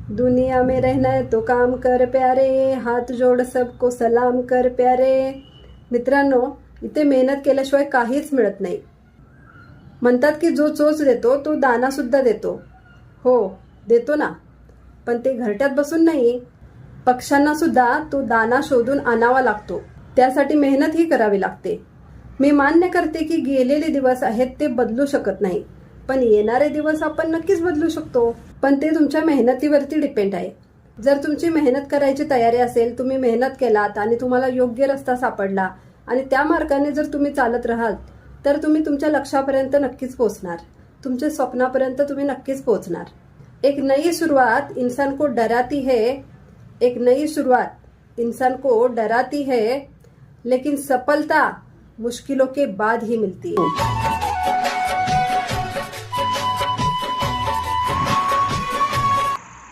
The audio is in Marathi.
दुनिया में रहना है तो काम कर प्यारे, हात जोड सबको सलाम कर प्यारे. मित्रांनो, इथे मेहनत केल्याशिवाय काहीच मिळत नाही. म्हणतात की जो चोच देतो तो दाना सुद्धा देतो. हो, देतो ना, पण ते घरट्यात बसून नाही. पक्ष्यांना सुद्धा तो दाना शोधून आणावा लागतो. त्यासाठी मेहनत ही करावी लागते. मी मान्य करते की गेलेले दिवस आहेत ते बदलू शकत नाही, पण येणारे दिवस आपण नक्कीच बदलू शकतो. पण ते तुमच्या मेहनतीवरती डिपेंड आहे. जर तुमची मेहनत करायची तयारी असेल, तुम्ही मेहनत केलात आणि तुम्हाला योग्य रस्ता सापडला आणि त्या मार्गाने जर तुम्ही चालत राहाल तर तुम्ही तुमच्या लक्ष्यापर्यंत नक्कीच पोहोचणार. तुमच्या स्वप्नापर्यंत तुम्ही नक्कीच पोहोचणार. एक नई शुरुआत इंसान को डराती है, एक नई शुरुआत इंसान को डराती है, लेकिन सफलता मुश्किलों के बाद ही मिलती है.